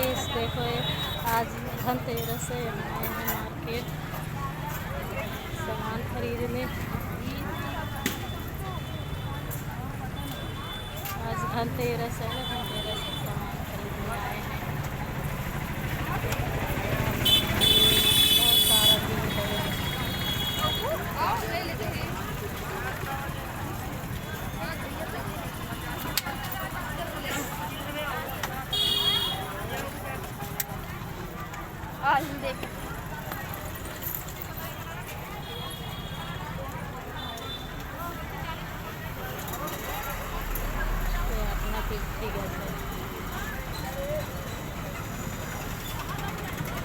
Guys देखो ये आज धनतेरस है, हम आए हैं मार्केट सामान खरीदने। आज धनतेरस है ना, धनतेरस का सामान खरीदने आए हैं। बहुत सारा भीड़ है। आज देख ये अपना 50 गज है।